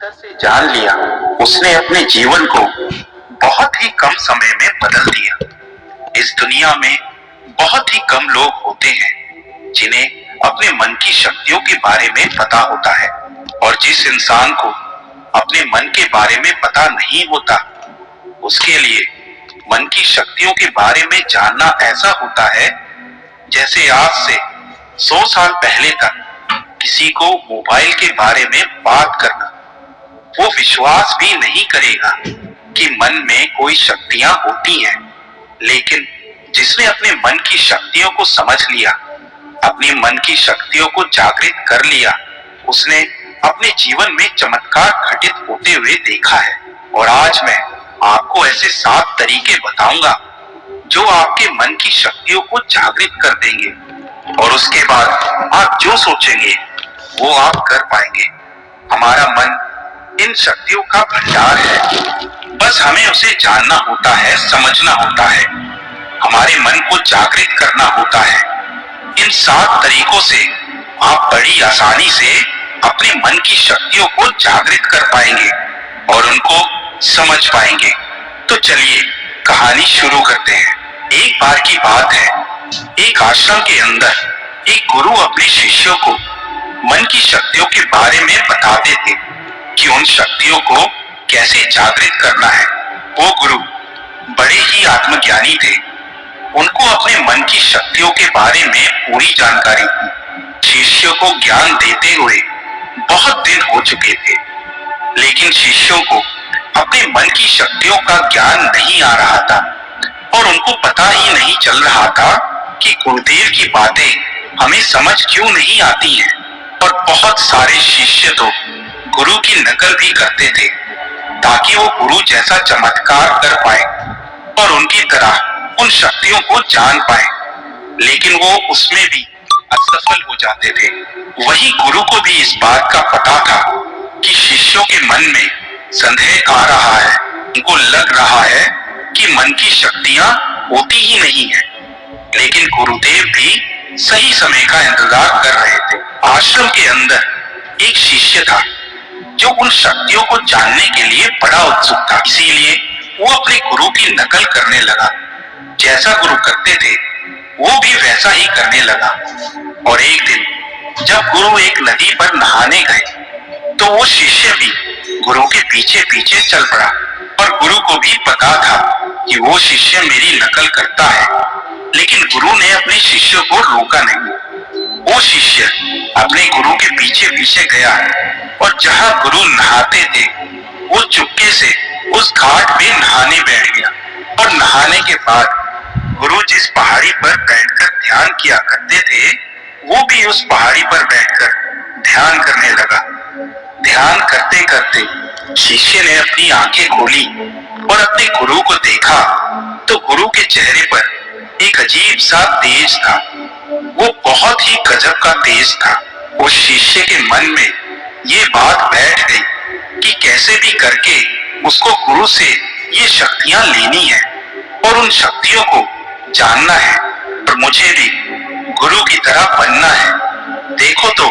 तरह से जान लिया, उसने अपने जीवन को बहुत ही कम समय में बदल दिया। इस दुनिया में बहुत ही कम लोग होते हैं जिन्हें अपने मन की शक्तियों के बारे में पता होता है, और जिस इंसान को अपने मन के बारे में पता नहीं होता, उसके लिए मन की शक्तियों के बारे में जानना ऐसा होता है जैसे आज से 100 साल पहले तक किसी को मोबाइल के बारे में बात करना। वो विश्वास भी नहीं करेगा कि मन में कोई शक्तियां होती हैं, लेकिन जिसने अपने मन की शक्तियों को समझ लिया, अपने मन की शक्तियों को जागृत कर लिया, उसने अपने जीवन में चमत्कार घटित होते हुए देखा है। और आज मैं आपको ऐसे 7 तरीके बताऊंगा जो आपके मन की शक्तियों को जागृत कर देंगे, और उसके बाद आप जो सोचेंगे वो आप कर पाएंगे। हमारा मन इन शक्तियों का भंडार है, बस हमें उसे जानना होता है, समझना होता है, हमारे मन को जागृत करना होता है। इन 7 तरीकों से आप बड़ी आसानी से अपने मन की शक्तियों को जागृत कर पाएंगे और उनको समझ पाएंगे। तो चलिए कहानी शुरू करते हैं। एक बार की बात है, एक आश्रम के अंदर एक गुरु अपने शिष्यों को मन की शक्तियों के बारे में बताते थे कि उन शक्तियों को कैसे जागृत करना है। वो गुरु बड़े ही आत्मज्ञानी थे, उनको अपने मन की शक्तियों के बारे में पूरी जानकारी थी। शिष्यों को ज्ञान देते हुए बहुत दिन हो चुके थे, लेकिन शिष्यों को अपने मन की शक्तियों का ज्ञान नहीं आ रहा था, और उनको पता ही नहीं चल रहा था कि गुरुदेव की बातें हमें समझ क्यों नहीं आती हैं। और बहुत सारे शिष्य तो गुरु की नकल भी करते थे ताकि वो गुरु जैसा चमत्कार कर पाए और उनकी तरह उन शक्तियों को जान पाए, लेकिन वो उसमें भी असफल हो जाते थे। वही गुरु को भी इस बात का पता था कि शिष्यों के मन में संदेह आ रहा है, उनको लग रहा है कि मन की शक्तियां होती ही नहीं है, लेकिन गुरुदेव भी सही समय का इंतजार कर रहे थे। आश्रम के अंदर एक शिष्य था जो उन शक्तियों को जानने के लिए बड़ा उत्सुक था, इसीलिए वो अपने गुरु की नकल करने लगा। जैसा गुरु करते थे वो भी वैसा ही करने लगा। और एक दिन जब गुरु एक नदी पर नहाने गए तो वो शिष्य भी गुरु के पीछे पीछे चल पड़ा, और गुरु को भी पता था कि वो शिष्य मेरी नकल करता है, लेकिन गुरु ने अपने शिष्य को रोका नहीं। वो शिष्य अपने गुरु के पीछे पीछे गया, और जहां गुरु नहाते थे वो चुपके से उस घाट पे नहाने बैठ गया। और नहाने के बाद गुरु जिस पहाड़ी पर बैठकर ध्यान किया करते थे, वो भी उस पहाड़ी पर बैठकर ध्यान करने लगा। ध्यान करते करते शिष्य ने अपनी आंखें खोली और अपने गुरु को देखा, तो गुरु के चेहरे पर एक अजीब सा तेज था। वो बहुत ही गजब का तेज था। उस शिष्य के मन में ये बात बैठ गई कि कैसे भी करके उसको गुरु से ये शक्तियां लेनी है और उन शक्तियों को जानना है, और मुझे भी गुरु की तरह बनना है। देखो तो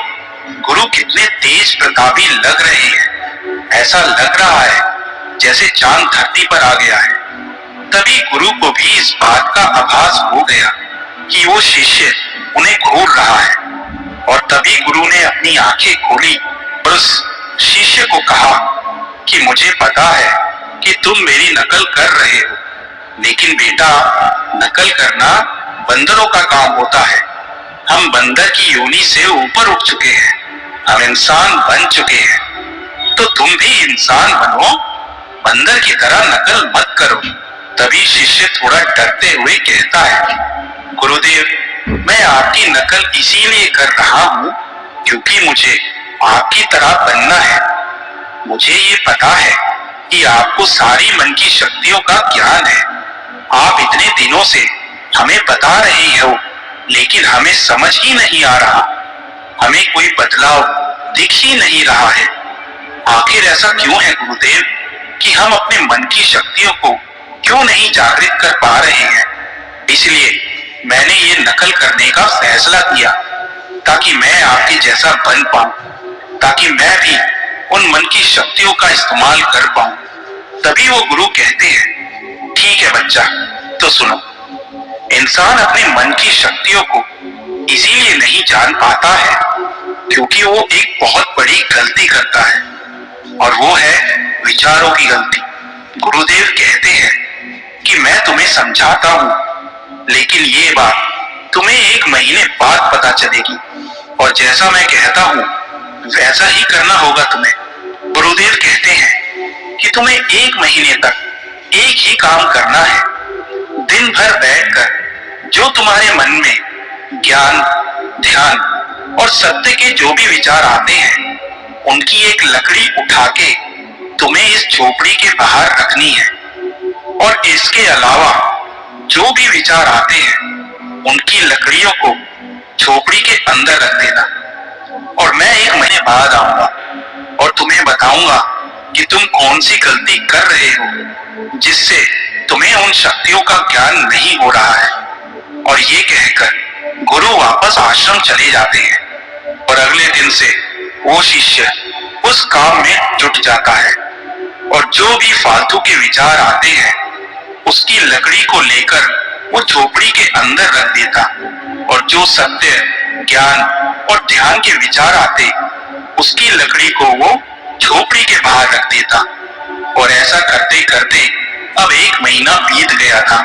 गुरु कितने तेज प्रतापी लग रहे हैं, ऐसा लग रहा है जैसे चांद धरती पर आ गया है। तभी गुरु को भी इस बात का आभास हो गया कि वो शिष्य उन्हें घूर रहा है, और तभी गुरु ने अपनी आंखें खोली और उस शिष्य को कहा कि मुझे पता है कि तुम मेरी नकल कर रहे हो, लेकिन बेटा नकल करना बंदरों का काम होता है। हम बंदर की योनि से ऊपर उठ चुके हैं, हम इंसान बन चुके हैं, तो तुम भी इंसान बनो, बंदर की तरह नकल मत करो। तभी शिष्य थोड़ा डरते हुए कहता है, गुरुदेव मैं आपकी नकल इसीलिए कर रहा हूँ क्योंकि मुझे आपकी तरह बनना है। मुझे ये पता है कि आपको सारी मन की शक्तियों का ज्ञान है। आप इतने दिनों से हमें बता रहे हो, लेकिन हमें समझ ही नहीं आ रहा, हमें कोई बदलाव दिख ही नहीं रहा है। आखिर ऐसा क्यों है गुरुदेव कि हम अपने मन की शक्तियों को क्यों नहीं जागृत कर पा रहे हैं? इसलिए मैंने ये नकल करने का फैसला किया ताकि मैं आपके जैसा बन पाऊं, ताकि मैं भी उन मन की शक्तियों का इस्तेमाल कर पाऊं। तभी वो गुरु कहते हैं, ठीक है बच्चा, तो सुनो। इंसान अपने मन की शक्तियों को इसीलिए नहीं जान पाता है क्योंकि वो एक बहुत बड़ी गलती करता है, और वो है विचारों की गलती। गुरुदेव कहते हैं कि मैं तुम्हें समझाता हूं, लेकिन ये बात तुम्हें 1 महीने बाद पता चलेगी, और जैसा मैं कहता हूं वैसा ही करना होगा तुम्हें। गुरुदेव कहते हैं कि तुम्हें 1 महीने तक एक ही काम करना है। दिन भर बैठकर जो तुम्हारे मन में ज्ञान, ध्यान और सत्य के जो भी विचार आते हैं, उनकी एक लकड़ी उठा के तुम्हें इस झोपड़ी के बाहर रखनी है, और इसके अलावा जो भी विचार आते हैं उनकी लकड़ियों को झोपड़ी के अंदर रख देना। और मैं 1 महीने बाद आऊंगा और तुम्हें बताऊंगा कि तुम कौन सी गलती कर रहे हो जिससे तुम्हें उन शक्तियों का ज्ञान नहीं हो रहा है। और ये कहकर गुरु वापस आश्रम चले जाते हैं, और अगले दिन से वो शिष्य उस काम में जुट जाता है, और जो भी फालतू के विचार आते हैं उसकी लकड़ी को लेकर वो झोपड़ी के अंदर रख देता, और जो सत्य, ज्ञान और ध्यान के विचार आते उसकी लकड़ी को वो झोपड़ी के बाहर रख देता। और ऐसा करते करते अब 1 महीना बीत गया था,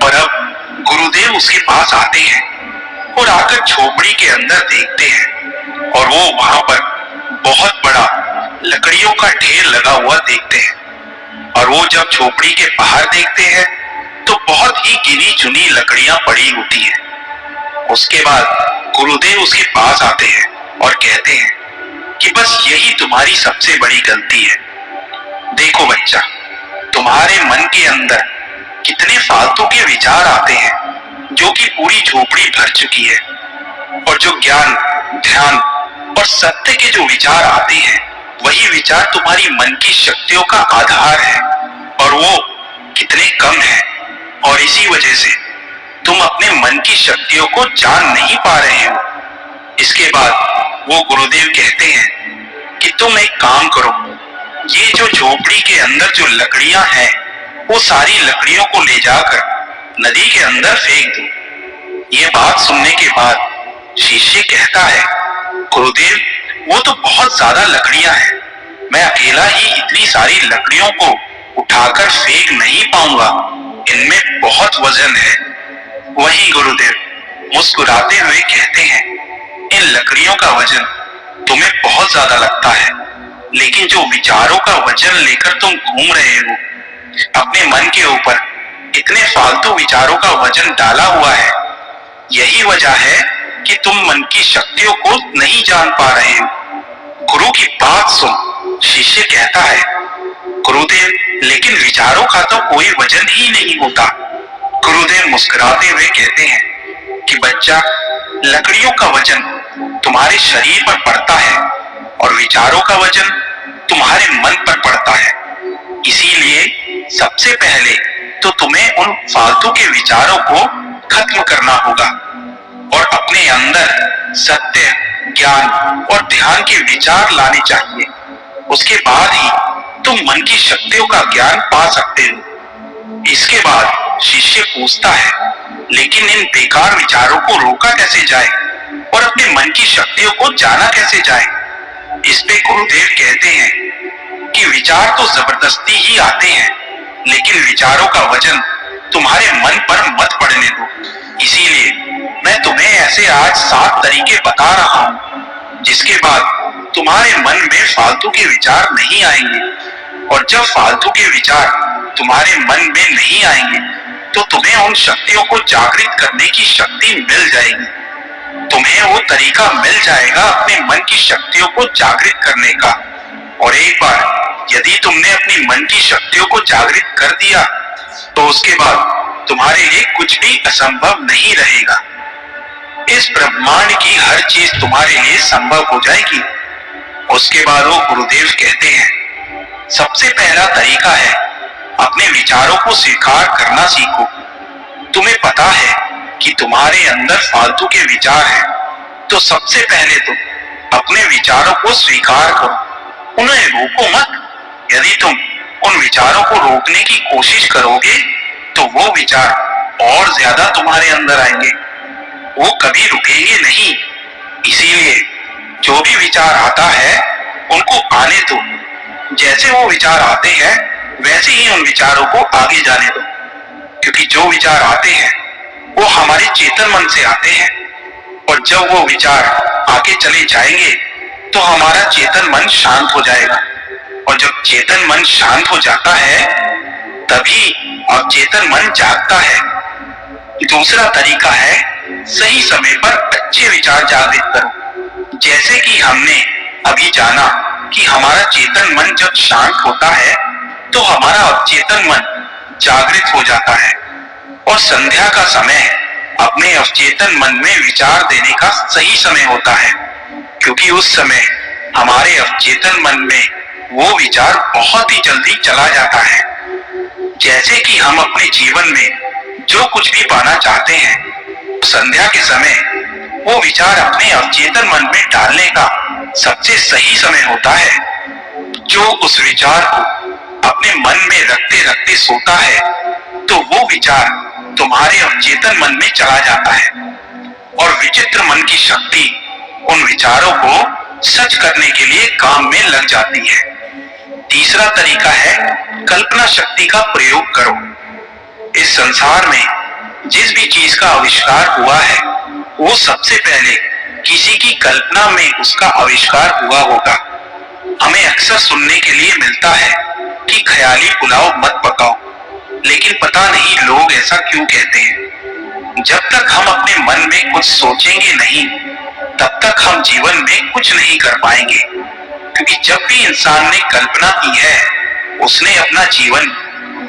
और अब गुरुदेव उसके पास आते हैं और आकर झोपड़ी के अंदर देखते हैं, और वो वहां पर बहुत बड़ा लकड़ियों का ढेर लगा हुआ देखते हैं। और वो जब झोपड़ी के बाहर देखते हैं तो बहुत ही गिनी चुनी लकड़ियां पड़ी होती हैं। उसके बाद गुरुदेव उसके पास आते हैं और कहते हैं कि बस यही तुम्हारी सबसे बड़ी गलती है। देखो बच्चा, तुम्हारे मन के अंदर कितने फालतू के विचार आते हैं जो कि पूरी झोपड़ी भर चुकी है, और जो ज्ञान, ध्यान और सत्य के जो विचार आते हैं वही विचार तुम्हारी मन की शक्तियों का आधार है, और वो कितने कम है, और इसी वजह से तुम अपने मन की शक्तियों को जान नहीं पा रहे हो। इसके बाद वो गुरुदेव कहते हैं कि तुम एक काम करो, ये जो झोपड़ी के अंदर जो लकड़ियां हैं वो सारी लकड़ियों को ले जाकर नदी के अंदर फेंक दो। ये बात सुनने के बाद शिष्य कहता है, गुरुदेव वो तो बहुत ज्यादा लकड़ियां हैं, मैं अकेला ही इतनी सारी लकड़ियों को उठाकर फेंक नहीं पाऊंगा, इनमें बहुत वजन है। वहीं गुरुदेव मुस्कुराते हुए कहते हैं, इन लकड़ियों का वजन तुम्हें बहुत ज्यादा लगता है, लेकिन जो विचारों का वजन लेकर तुम घूम रहे हो, अपने मन के ऊपर इतने फालतू विचारों का वजन डाला हुआ है, यही वजह है कि तुम मन की शक्तियों को नहीं जान पा रहे हो। गुरु की बात सुन शिष्य कहता है, गुरुदेव लेकिन विचारों का तो कोई वजन ही नहीं होता। गुरुदेव मुस्कुराते हुए कहते हैं कि बच्चा, लकड़ियों का वजन तुम्हारे शरीर पर पड़ता है और विचारों का वजन तुम्हारे मन पर पड़ता है। इसीलिए सबसे पहले तो तुम्हें उन फालतू के विचारों को खत्म करना होगा और अपने अंदर सत्य, ज्ञान और ध्यान के विचार लाने चाहिए। उसके बाद ही तुम मन की शक्तियों का ज्ञान पा सकते हो। इसके बाद शिष्य पूछता है, लेकिन इन बेकार विचारों को रोका कैसे जाए और अपने मन की शक्तियों को जाना कैसे जाए? इस पे गुरुदेव कहते हैं कि विचार तो जबरदस्ती ही आते हैं, लेकिन विचारों का वजन तुम्हारे मन पर मत पड़ने दो। इसीलिए मैं तुम्हें ऐसे आज 7 तरीके बता रहा हूं, जिसके बाद तुम्हारे मन में फालतू के विचार नहीं आएंगे, और जब फालतू के विचार तुम्हारे मन में नहीं आएंगे तो तुम्हें उन शक्तियों को जागृत करने की शक्ति मिल जाएगी। तुम्हें वो तरीका मिल जाएगा अपने मन की शक्तियों को जागृत करने का। और एक बार यदि तुमने अपनी मन की शक्तियों को जागृत कर दिया तो उसके बाद तुम्हारे लिए कुछ भी असंभव नहीं रहेगा। इस ब्रह्मांड की हर चीज तुम्हारे लिए संभव हो जाएगी। उसके बाद वो गुरुदेव कहते हैं, सबसे पहला तरीका है अपने विचारों को स्वीकार करना सीखो। तुम्हें पता है कि तुम्हारे अंदर फालतू के विचार हैं, तो सबसे पहले तो अपने विचारों को स्वीकार करो उन्हें रोको मत। यदि तुम उन विचारों को रोकने की कोशिश करोगे तो वो विचार और ज्यादा तुम्हारे अंदर आएंगे, वो कभी रुकेंगे नहीं। इसीलिए जो भी विचार आता है उनको आने दो। जैसे वो विचार आते हैं वैसे ही उन विचारों को आगे जाने दो, क्योंकि जो विचार आते हैं वो हमारे चेतन मन से आते हैं, और जब वो विचार आगे चले जाएंगे तो हमारा चेतन मन शांत हो जाएगा, और जब चेतन मन शांत हो जाता है तभी अवचेतन मन जागता है। दूसरा तरीका है सही समय पर अच्छे विचार जागृत करो। जैसे कि हमने अभी जाना कि हमारा चेतन मन जब शांत होता है तो हमारा अवचेतन मन जागृत हो जाता है, और संध्या का समय अपने अवचेतन मन में विचार देने का सही समय होता है, क्योंकि उस समय हमारे अवचेतन मन में वो विचार बहुत ही जल्दी चला जाता है। जैसे कि हम अपने जीवन में जो कुछ भी पाना चाहते हैं, संध्या के समय वो विचार अपने अवचेतन मन में डालने का सबसे सही समय होता है। जो उस विचार को अपने मन में रखते रखते सोता है तो वो विचार तुम्हारे अवचेतन मन में चला जाता है, और विचित्र मन की शक्ति उन विचारों को सच करने के लिए काम में लग जाती है। तीसरा तरीका है कल्पना शक्ति का प्रयोग करो। इस संसार में जिस भी चीज का आविष्कार हुआ है वो सबसे पहले किसी की कल्पना में उसका आविष्कार हुआ होगा। हमें अक्सर सुनने के लिए मिलता है कि ख्याली पुलाव मत पकाओ, लेकिन पता नहीं लोग ऐसा क्यों कहते हैं। जब तक हम अपने मन में कुछ सोचेंगे नहीं तब तक हम जीवन में कुछ नहीं कर पाएंगे, क्योंकि जब भी इंसान ने कल्पना की है उसने अपना जीवन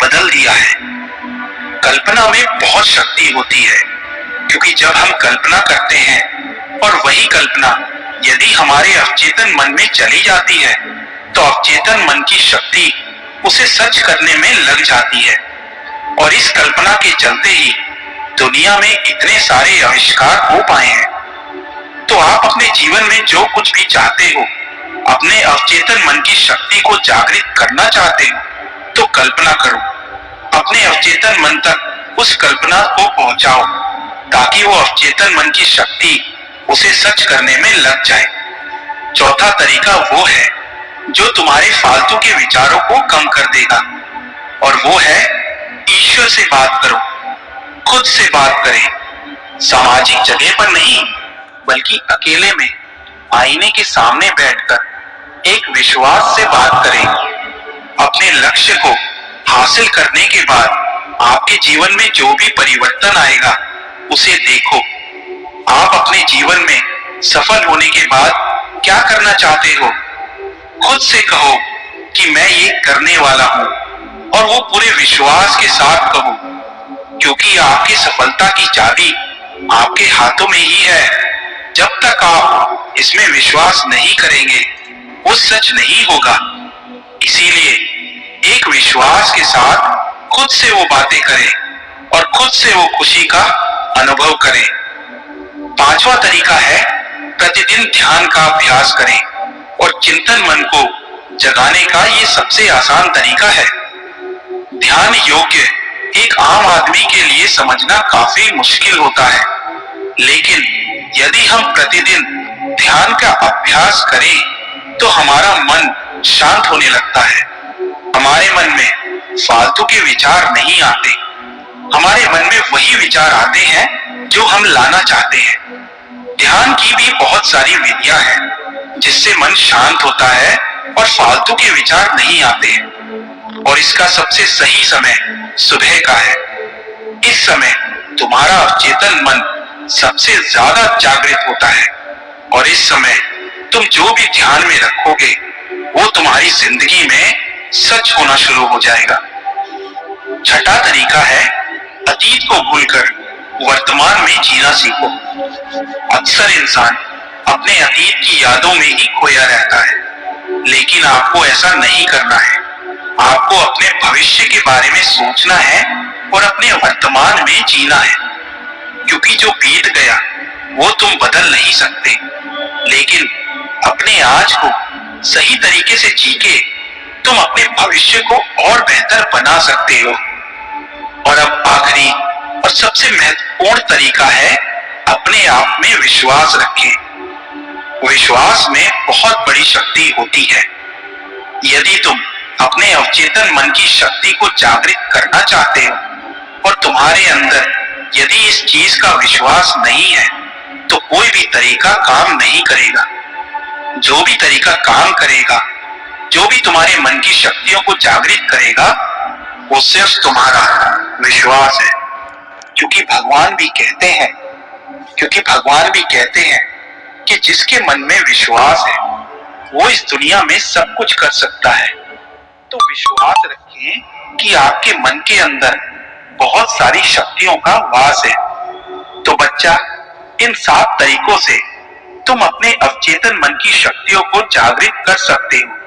बदल दिया है। कल्पना में बहुत शक्ति होती है, क्योंकि जब हम कल्पना करते हैं और वही कल्पना यदि हमारे अवचेतन मन में चली जाती है तो अवचेतन मन की शक्ति उसे सच करने में लग जाती है, और इस कल्पना के चलते ही दुनिया में इतने सारे आविष्कार हो पाए हैं। तो आप अपने जीवन में जो कुछ भी चाहते हो, अपने अवचेतन मन की शक्ति को जागृत करना चाहते हो तो कल्पना करो। अपने अवचेतन मन तक उस कल्पना को पहुंचाओ ताकि वो अवचेतन मन की शक्ति उसे सच करने में लग जाए। चौथा तरीका वो है जो तुम्हारे फालतू के विचारों को कम कर देगा, और वो है ईश्वर से बात करो। खुद से बात करें, सामाजिक जगह पर नहीं बल्कि अकेले में आईने के सामने बैठकर एक विश्वास से बात करें। अपने लक्ष्य को हासिल करने के बाद आपके जीवन में जो भी परिवर्तन आएगा उसे देखो। आप अपने जीवन में सफल होने के बाद क्या करना चाहते हो, खुद से कहो कि मैं ये करने वाला हूं, और वो पूरे विश्वास के साथ कहो, क्योंकि आपकी सफलता की चाबी आपके हाथों में ही है। जब तक आप इसमें विश्वास नहीं करेंगे वो सच नहीं होगा। इसीलिए एक विश्वास के साथ खुद से वो बातें करें और खुद से वो खुशी का अनुभव करें। पांचवा तरीका है प्रतिदिन ध्यान का अभ्यास करें, और चिंतन मन को जगाने का ये सबसे आसान तरीका है। ध्यान योग्य एक आम आदमी के लिए समझना काफी मुश्किल होता है, लेकिन यदि हम प्रतिदिन ध्यान का अभ्यास करें तो हमारा मन शांत होने लगता है। हमारे मन में फालतू के विचार नहीं आते, हमारे मन में वही विचार आते हैं जो हम लाना चाहते हैं। ध्यान की भी बहुत सारी विधियां हैं जिससे मन शांत होता है और फालतू के विचार नहीं आते हैं, और इसका सबसे सही समय सुबह का है। इस समय तुम्हारा अवचेतन मन सबसे ज्यादा जागृत होता है, और इस समय तुम जो भी ध्यान में रखोगे वो तुम्हारी जिंदगी में सच होना शुरू हो जाएगा। छठा तरीका है अतीत को भूलकर वर्तमान में जीना सीखो। अक्सर इंसान अपने अतीत की यादों में ही खोया रहता है, लेकिन आपको ऐसा नहीं करना है। आपको अपने भविष्य के बारे में सोचना है और अपने वर्तमान में जीना है, क्योंकि जो बीत गया वो तुम बदल नहीं सकते, लेकिन अपने आज को सही तरीके से जी के तुम अपने भविष्य को और बेहतर बना सकते हो। और अब आखिरी और सबसे महत्वपूर्ण तरीका है, अपने आप में विश्वास रखें। विश्वास में बहुत बड़ी शक्ति होती है। यदि तुम अपने अवचेतन मन की शक्ति को जागृत करना चाहते हो और तुम्हारे अंदर यदि इस चीज का विश्वास नहीं है, तो कोई भी तरीका काम नहीं करेगा। जो भी तरीका काम करेगा, जो भी तुम्हारे मन की शक्तियों को जागृत करेगा, वो सिर्फ तुम्हारा विश्वास है। क्योंकि भगवान भी कहते हैं कि जिसके मन में विश्वास है वो इस दुनिया में सब कुछ कर सकता है। तो विश्वास रखें कि आपके मन के अंदर बहुत सारी शक्तियों का वास है। तो बच्चा, इन 7 तरीकों से तुम अपने अवचेतन मन की शक्तियों को जागृत कर सकते हो।